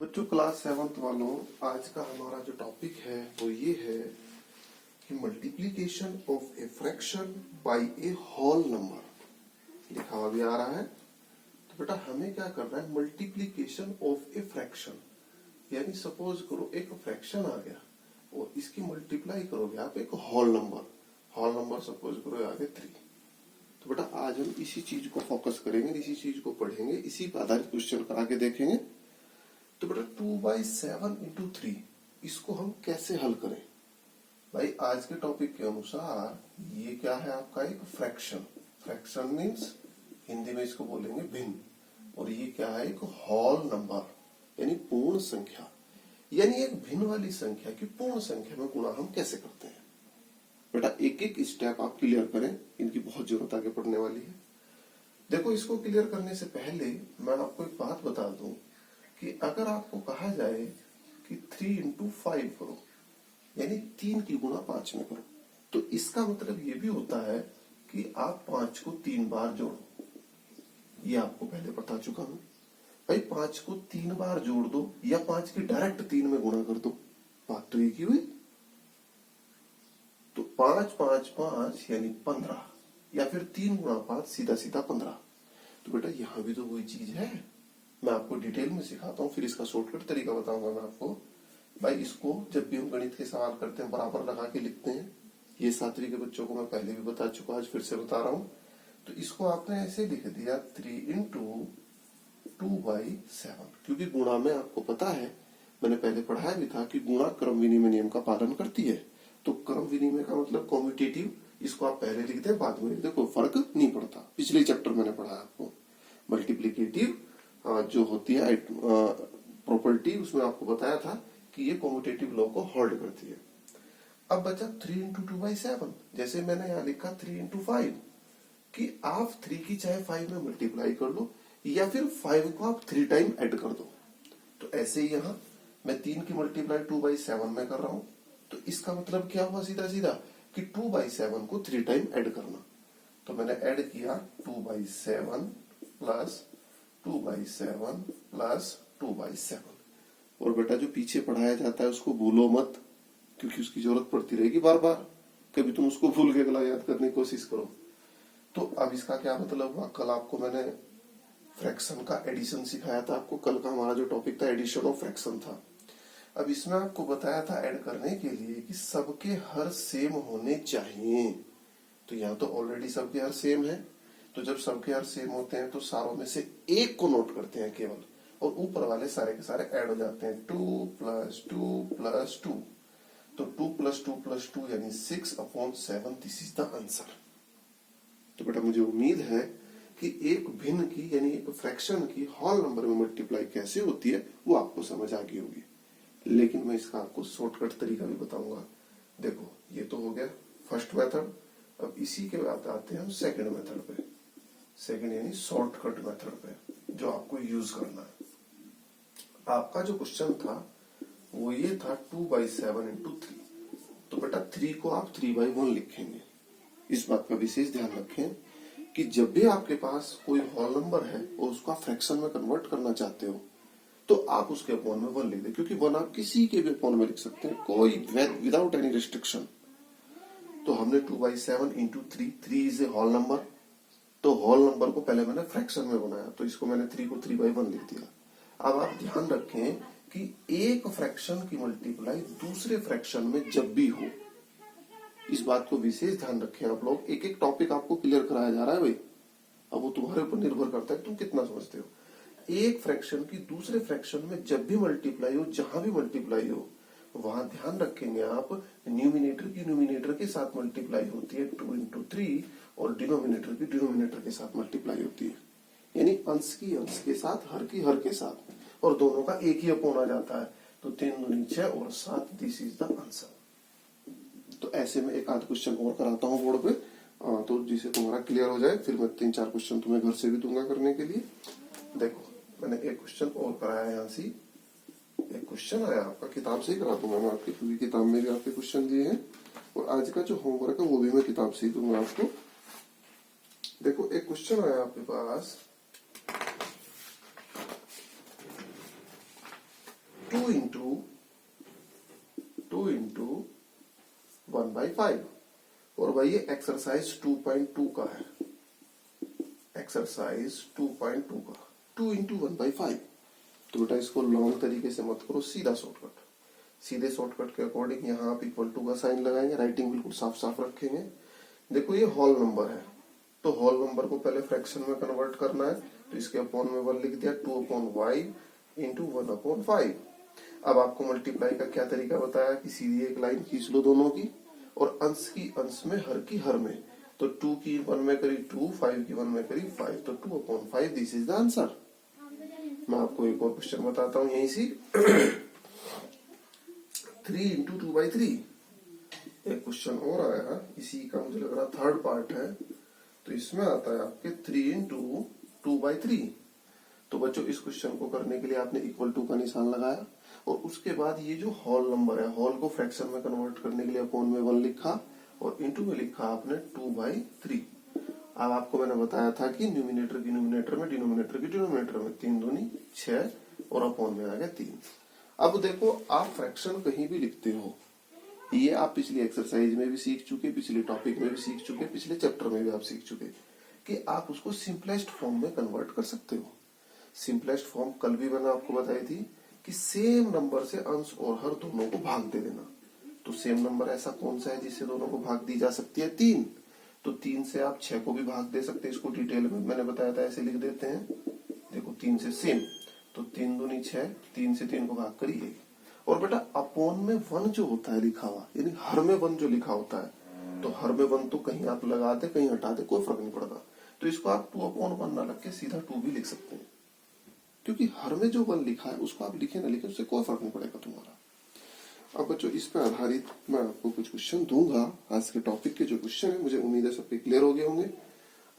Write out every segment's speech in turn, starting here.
बच्चों class 7th वालों, आज का हमारा जो टॉपिक है वो ये है कि multiplication of a fraction by a whole number. लिखा हुआ भी आ रहा है। तो बेटा हमें क्या करना है, मल्टीप्लीकेशन ऑफ ए फ्रैक्शन, यानी सपोज करो एक फ्रैक्शन आ गया और इसकी मल्टीप्लाई करोगे आप एक होल नंबर सपोज करो आ गया 3। तो बेटा आज हम इसी चीज को फोकस करेंगे, इसी चीज को पढ़ेंगे, इसी पर आधारित क्वेश्चन करा के देखेंगे। तो बेटा 2/7 इंटू 3 इसको हम कैसे हल करें भाई। आज के टॉपिक के अनुसार ये क्या है आपका एक फ्रैक्शन मीन्स हिंदी में इसको बोलेंगे भिन्न, और ये क्या है एक होल नंबर यानी पूर्ण संख्या, यानी एक भिन्न वाली संख्या की पूर्ण संख्या में गुणा हम कैसे करते हैं। बेटा एक एक स्टेप आप क्लियर करें, इनकी बहुत जरूरत आगे पड़ने वाली है। देखो इसको क्लियर करने से पहले मैं आपको एक बात बता दूं कि अगर आपको कहा जाए कि 3 इंटू 5 करो, यानी 3 की गुणा 5 में करो, तो इसका मतलब ये भी होता है कि आप 5 को 3 बार जोड़ो। ये आपको पहले बता चुका हूं भाई, 5 को 3 बार जोड़ दो या 5 की डायरेक्ट 3 में गुणा कर दो, बात तो एक ही हुई। तो 5 5 5 यानी 15, या फिर 3 गुणा 5 सीधा सीधा 15। तो बेटा यहां भी तो वही चीज है, मैं आपको डिटेल में सिखाता हूँ, फिर इसका शॉर्टकट तरीका बताऊंगा मैं आपको। भाई इसको जब भी हम गणित के सवाल करते हैं बराबर लगा के लिखते हैं, ये 7वीं के बच्चों को मैं पहले भी बता चुका, आज फिर से बता रहा हूँ। तो इसको आपने ऐसे लिख दिया 3 इंटू 2/7, क्योंकि गुणा में आपको पता है, मैंने पहले पढ़ाया भी था कि गुणा क्रम विनिमय नियम का पालन करती है। तो क्रम विनिमय का मतलब कॉम्यूटेटिव, इसको आप पहले लिखते हैं बाद में लिखते हैं, कोई फर्क नहीं पड़ता। पिछले चैप्टर मैंने पढ़ाया आपको। मल्टीप्लीकेटिव जो होती है प्रॉपर्टी, उसमें आपको बताया था कि ये कॉम्यूटेटिव लॉ को होल्ड करती है। अब बचा 3 इंटू 2/7, जैसे मैंने यहाँ लिखा 3 इंटू 5, कि आप 3 की चाहे 5 में मल्टीप्लाई कर लो या फिर 5 को आप 3 टाइम ऐड कर दो। तो ऐसे ही यहाँ मैं 3 की मल्टीप्लाई 2/7 में कर रहा हूं, तो इसका मतलब क्या हुआ सीधा सीधा कि 2/7 को 3 टाइम ऐड करना। तो मैंने ऐड किया 2/7 प्लस 2/7 प्लस 2/7। और बेटा जो पीछे पढ़ाया जाता है उसको भूलो मत, क्योंकि उसकी जरूरत पड़ती रहेगी बार बार, कभी तुम उसको भूल के अगला याद करने की कोशिश करो। तो अब इसका क्या मतलब हुआ, कल आपको मैंने फ्रैक्शन का एडिशन सिखाया था, आपको कल का हमारा जो टॉपिक था एडिशन ऑफ फ्रैक्शन था। अब इसमें आपको बताया था ऐड करने के लिए कि सबके हर सेम होने चाहिए। तो यहाँ तो ऑलरेडी सबके हर सेम है, तो जब सबके हर सेम होते हैं तो सारों में से एक को नोट करते हैं केवल, और ऊपर वाले सारे के सारे ऐड हो जाते हैं। 2 + 2 + 2, तो 2 + 2 + 2 यानी 6/7, दिस इज द आंसर। तो बेटा मुझे उम्मीद है कि एक भिन्न की यानी एक फ्रैक्शन की होल नंबर में मल्टीप्लाई कैसे होती है वो आपको समझ आ गई होगी, लेकिन मैं इसका आपको शॉर्टकट तरीका भी बताऊंगा। देखो ये तो हो गया फर्स्ट मेथड। अब इसी के बाद आते हैं हम सेकंड मेथड पे, सेकंड यानी शॉर्टकट मेथड पे, जो आपको यूज करना है। आपका जो क्वेश्चन था वो ये था 2/7 इंटू 3। तो बेटा 3 को आप 3/1 लिखेंगे। इस बात का विशेष ध्यान रखें कि जब भी आपके पास कोई होल नंबर है और उसको आप फ्रैक्शन में कन्वर्ट करना चाहते हो तो आप उसके अपॉन में 1 लिख दें, क्योंकि 1 आप किसी के भी अपॉन में लिख सकते हैं, कोई विदाउट एनी रिस्ट्रिक्शन। तो हमने 2/7 into 3 is a whole number, तो होल नंबर को पहले मैंने फ्रैक्शन में बनाया, तो इसको मैंने 3 को 3/1 लिख दिया। अब आप ध्यान रखें कि एक फ्रैक्शन की मल्टीप्लाई दूसरे फ्रैक्शन में जब भी हो, इस बात को विशेष ध्यान रखें आप लोग। एक एक टॉपिक आपको क्लियर कराया जा रहा है भाई, अब वो तुम्हारे ऊपर निर्भर करता है तुम कितना समझते हो। एक फ्रैक्शन की दूसरे फ्रैक्शन में जब भी मल्टीप्लाई हो, जहां भी मल्टीप्लाई हो, वहां ध्यान रखेंगे आप न्यूमिनेटर की न्यूमिनेटर के साथ मल्टीप्लाई होती है 2 इंटू 3, और डिनोमिनेटर की डिनोमिनेटर के साथ मल्टीप्लाई होती है, यानी अंश की अंश के साथ, हर की हर के साथ, और दोनों का एक ही अपॉन आ जाता है। तो 3 दूनी 6 और 7, दिस इज द आंसर। तो ऐसे में एक आध क्वेश्चन और कराता हूँ बोर्ड पे, तो जिसे तुम्हारा क्लियर हो जाए, फिर मैं 3-4 क्वेश्चन तुम्हें घर से भी दूंगा करने के लिए। देखो मैंने एक क्वेश्चन और कराया यहाँ से, एक क्वेश्चन आया आपका, किताब से ही करा दूंगा मैं आपकी, क्योंकि किताब में भी आपके क्वेश्चन दिए हैं, और आज का जो होमवर्क है वो भी मैं किताब से ही दूंगा आपको। देखो एक क्वेश्चन आया आपके पास 2 इंटू 1/5। और भाई ये एक्सरसाइज 2.2 का है, एक्सरसाइज 2.2 का 2 इंटू 1/5। तो बेटा इसको लॉन्ग तरीके से मत करो, सीधा शॉर्टकट। सीधे शॉर्टकट के अकॉर्डिंग यहाँ आप इक्वल टू का साइन लगाएंगे, राइटिंग बिल्कुल साफ साफ रखेंगे। देखो ये होल नंबर है, तो होल नंबर को पहले फ्रैक्शन में कन्वर्ट करना है, तो इसके अपॉन में 1 लिख दिया, 2/5 इंटू 1/5। अब आपको मल्टीप्लाई का क्या तरीका बताया कि सीधी एक लाइन खींच लो दोनों की, और अंश की अंश में, हर की हर में। तो 2 की 1 में करी 2, 5 की 1 में करी 5, तो 2/5 दिस इज द आंसर। मैं आपको एक और क्वेश्चन बताता हूँ यहीं से। 3 इंटू 2/3 एक क्वेश्चन और आया, इसी का मुझे लग रहा थर्ड पार्ट है। तो इसमें आता है आपके 3 इंटू 2/3। तो बच्चों इस क्वेश्चन को करने के लिए आपने इक्वल टू का निशान लगाया, और उसके बाद ये जो होल नंबर है, होल को फ्रैक्शन में कन्वर्ट करने के लिए अपॉन में 1 लिखा, और इंटू में लिखा आपने 2/3। अब आपको मैंने बताया था कि न्यूमिनेटर की न्यूमिनेटर में, डिनोमिनेटर की डिनोमिनेटर में, 3 दूनी 6 और अपॉन में आ गया 3। अब देखो आप फ्रैक्शन कहीं भी लिखते हो, ये आप पिछली एक्सरसाइज में भी सीख चुके, पिछले टॉपिक में भी सीख चुके, पिछले चैप्टर में भी आप सीख चुके कि आप उसको सिंपलेस्ट फॉर्म में कन्वर्ट कर सकते हो। सिंपलेस्ट फॉर्म कल भी मैंने आपको बताई थी कि सेम नंबर से अंश और हर दोनों को भाग दे देना। तो सेम नंबर ऐसा कौन सा है जिससे दोनों को भाग दी जा सकती है? 3। तो 3 से आप 6 को भी भाग दे सकते हैं, इसको डिटेल में मैंने बताया था, ऐसे लिख देते हैं। देखो 3 से सेम, तो 3 दूनी 6, 3 से 3 को भाग करिए। और बेटा अपॉन में 1 जो होता है लिखा हुआ, यानी हर में 1 जो लिखा होता है, तो हर में 1 तो कहीं आप लगा दे कहीं हटा दे, कोई फर्क नहीं पड़ता। तो इसको आप 2/1 ना लग के सीधा 2 भी लिख सकते हैं, क्योंकि हर में जो 1 लिखा है उसको आप लिखे ना लिखे उससे कोई फर्क नहीं पड़ेगा तुम्हारा। अब बच्चों इस पर आधारित मैं आपको कुछ क्वेश्चन दूंगा। आज के टॉपिक के जो क्वेश्चन है, मुझे उम्मीद है सबके क्लियर हो गए होंगे।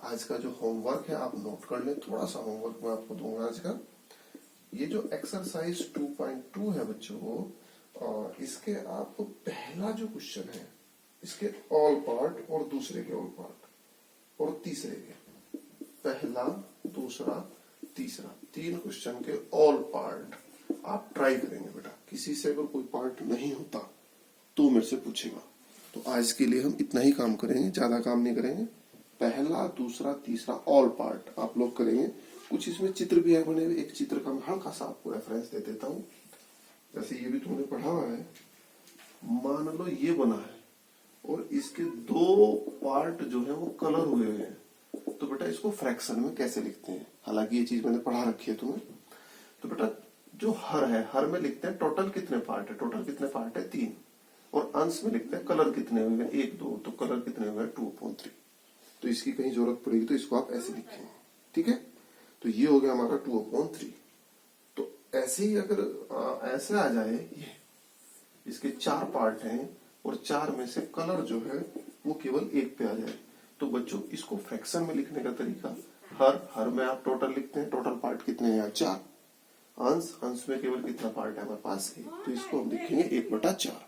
आज का जो होमवर्क है आप नोट कर लें, थोड़ा सा होमवर्क मैं आपको दूंगा आज का। ये जो एक्सरसाइज 2.2 है बच्चों, इसके आपको पहला जो क्वेश्चन है, इसके ऑल पार्ट और दूसरे के ऑल पार्ट और तीसरे के, पहला दूसरा तीसरा, 3 क्वेश्चन के ऑल पार्ट आप ट्राई करेंगे बेटा। किसी से अगर कोई पार्ट नहीं होता तो मेरे से पूछेगा। तो आज के लिए हम इतना ही काम करेंगे, ज्यादा काम नहीं करेंगे। पहला दूसरा तीसरा ऑल पार्ट आप लोग करेंगे। कुछ इसमें चित्र भी है बने हुए, एक चित्र का मैं हल्का सा आपको रेफरेंस दे देता हूँ। जैसे ये भी तुमने पढ़ा हुआ है, मान लो ये बना है और इसके 2 पार्ट जो है वो कलर हुए हुए हैं, तो बेटा इसको फ्रैक्शन में कैसे लिखते हैं? हालांकि ये चीज मैंने पढ़ा रखी है तुम्हें। तो बेटा जो हर है, हर में लिखते हैं टोटल कितने पार्ट है, टोटल कितने पार्ट है 3, और अंश में लिखते हैं कलर कितने हुए हैं 1 2, तो कलर कितने हुए हैं 2/3। तो इसकी कहीं जरूरत पड़ेगी तो इसको आप ऐसे लिखेंगे, ठीक है। तो ये हो गया हमारा 2/3। तो ऐसे ही अगर ऐसे आ जाए, ये इसके 4 पार्ट हैं और 4 में से कलर जो है वो केवल 1 पे आ जाए, तो बच्चों इसको फ्रैक्शन में लिखने का तरीका, हर में आप टोटल लिखते हैं, टोटल पार्ट कितने हैं 4, अंश में केवल कितना पार्ट है हमारे पास 1, तो इसको हम लिखेंगे 1/4।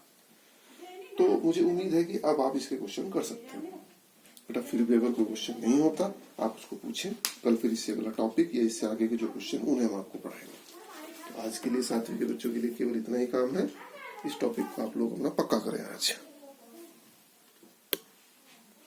तो मुझे उम्मीद है कि अब आप इसके क्वेश्चन कर सकते हैं बेटा। फिर भी अगर कोई क्वेश्चन नहीं होता आप उसको पूछें, कल फिर इससे अगला टॉपिक या इससे आगे के जो क्वेश्चन उन्हें हम आपको पढ़ाएंगे। तो आज के लिए 7वीं के बच्चों के लिए केवल इतना ही काम है। इस टॉपिक को आप लोग अपना पक्का करें आज।